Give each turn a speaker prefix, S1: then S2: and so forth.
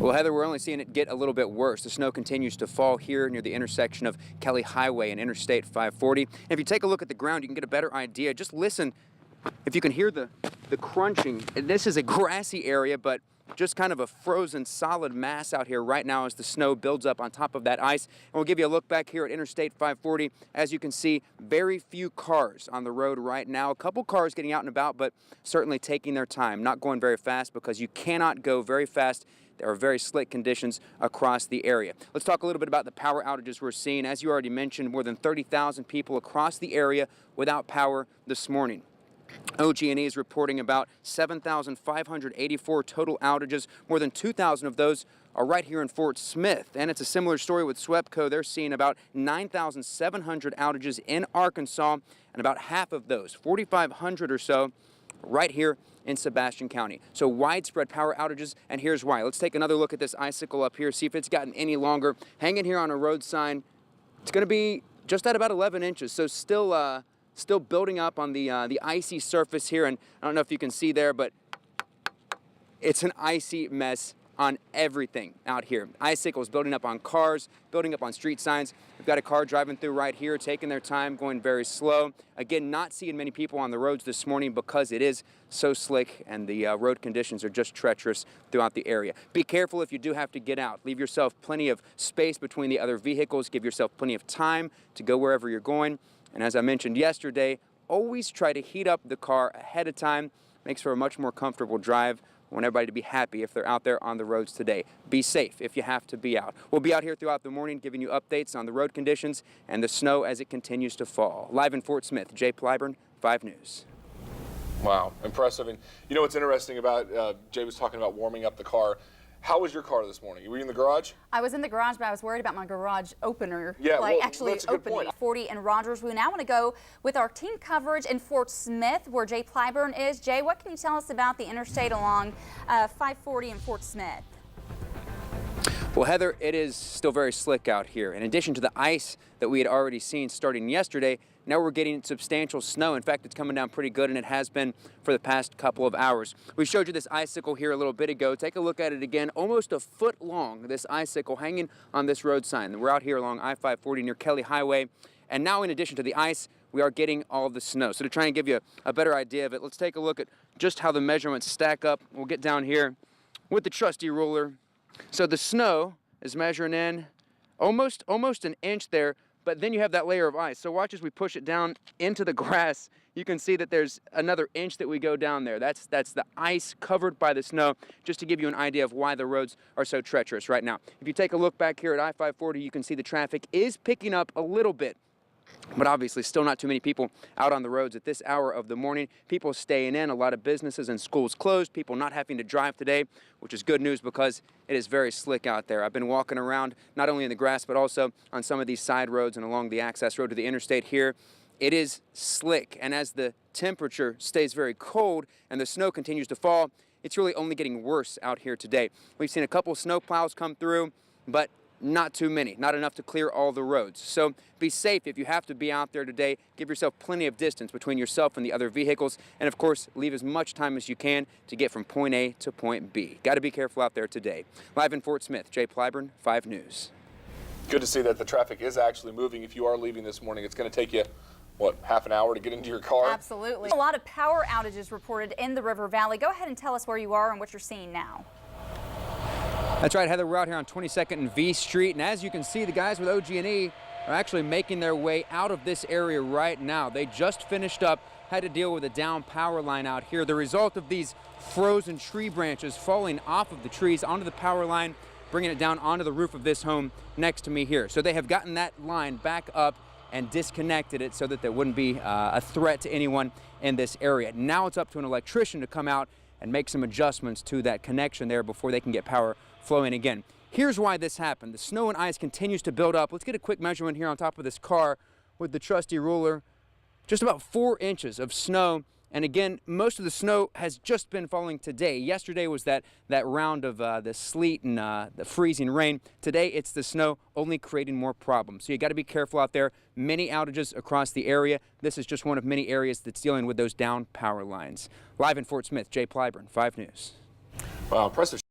S1: Well, Heather, we're only seeing it get a little bit worse. The snow continues to fall here near the intersection of Kelly Highway and Interstate 540. And if you take a look at the ground, you can get a better idea. Just listen if you can hear the crunching. This is a grassy area, but just kind of a frozen solid mass out here right now as the snow builds up on top of that ice. And we'll give you a look back here at Interstate 540. As you can see, very few cars on the road right now. A couple cars getting out and about, but certainly taking their time, not going very fast because you cannot go very fast. There are very slick conditions across the area. Let's talk a little bit about the power outages we're seeing. As you already mentioned, more than 30,000 people across the area without power this morning. OG&E is reporting about 7,584 total outages. More than 2,000 of those are right here in Fort Smith. And it's a similar story with SWEPCO. They're seeing about 9,700 outages in Arkansas, and about half of those, 4,500 or so, right here in Sebastian County. So widespread power outages, and here's why. Let's take another look at this icicle up here, see if it's gotten any longer. Hanging here on a road sign, it's going to be just at about 11 inches, so still building up on the icy surface here, and I don't know if you can see there, but it's an icy mess on everything out here. Icicles building up on cars, building up on street signs. We've got a car driving through right here, taking their time, going very slow. Again, not seeing many people on the roads this morning because it is so slick and the road conditions are just treacherous throughout the area. Be careful if you do have to get out. Leave yourself plenty of space between the other vehicles. Give yourself plenty of time to go wherever you're going. And as I mentioned yesterday, always try to heat up the car ahead of time. Makes for a much more comfortable drive. I want everybody to be happy if they're out there on the roads today. Be safe if you have to be out. We'll be out here throughout the morning giving you updates on the road conditions and the snow as it continues to fall. Live in Fort Smith, Jay Plyburn, 5 News.
S2: Wow, impressive. And you know what's interesting about, Jay was talking about warming up the car. How was your car this morning? Were you in the garage?
S3: I was in the garage, but I was worried about my garage opener.
S2: Yeah,
S3: like
S2: well,
S3: actually
S2: that's a good
S3: opening.
S2: point.
S3: 40 and Rogers. We now want to go with our team coverage in Fort Smith, where Jay Plyburn is. Jay, what can you tell us about the interstate along 540 in Fort Smith?
S1: Well, Heather, it is still very slick out here. In addition to the ice that we had already seen starting yesterday, now we're getting substantial snow. In fact, it's coming down pretty good, and it has been for the past couple of hours. We showed you this icicle here a little bit ago. Take a look at it again. Almost a foot long, this icicle hanging on this road sign. We're out here along I-540 near Kelly Highway. And now, in addition to the ice, we are getting all of the snow. So to try and give you a better idea of it, let's take a look at just how the measurements stack up. We'll get down here with the trusty ruler. So the snow is measuring in almost an inch there, but then you have that layer of ice. So watch as we push it down into the grass. You can see that there's another inch that we go down there. That's the ice covered by the snow, just to give you an idea of why the roads are so treacherous right now. If you take a look back here at I-540, you can see the traffic is picking up a little bit. But obviously still not too many people out on the roads at this hour of the morning. People staying in, a lot of businesses and schools closed, people not having to drive today, which is good news because it is very slick out there. I've been walking around not only in the grass but also on some of these side roads and along the access road to the interstate here. It is slick, and as the temperature stays very cold and the snow continues to fall, it's really only getting worse out here today. We've seen a couple snow plows come through, but not too many, not enough to clear all the roads. So be safe if you have to be out there today. Give yourself plenty of distance between yourself and the other vehicles. And of course, leave as much time as you can to get from point A to point B. Got to be careful out there today. Live in Fort Smith, Jay Plyburn, 5 News.
S2: Good to see that the traffic is actually moving. If you are leaving this morning, it's going to take you, what, half an hour to get into your car?
S3: Absolutely. A lot of power outages reported in the River Valley. Go ahead and tell us where you are and what you're seeing now.
S1: That's right, Heather, we're out here on 22nd and V Street, and as you can see, the guys with OG&E are actually making their way out of this area right now. They just finished up, had to deal with a down power line out here. The result of these frozen tree branches falling off of the trees onto the power line, bringing it down onto the roof of this home next to me here. So they have gotten that line back up and disconnected it so that there wouldn't be a threat to anyone in this area. Now it's up to an electrician to come out and make some adjustments to that connection there before they can get power flowing again. Here's why this happened. The snow and ice continues to build up. Let's get a quick measurement here on top of this car with the trusty ruler. Just about 4 inches of snow. And again, most of the snow has just been falling today. Yesterday was that round of the sleet and the freezing rain. Today, it's the snow only creating more problems. So you got to be careful out there. Many outages across the area. This is just one of many areas that's dealing with those down power lines. Live in Fort Smith, Jay Plyburn, 5 News.
S2: Wow, impressive.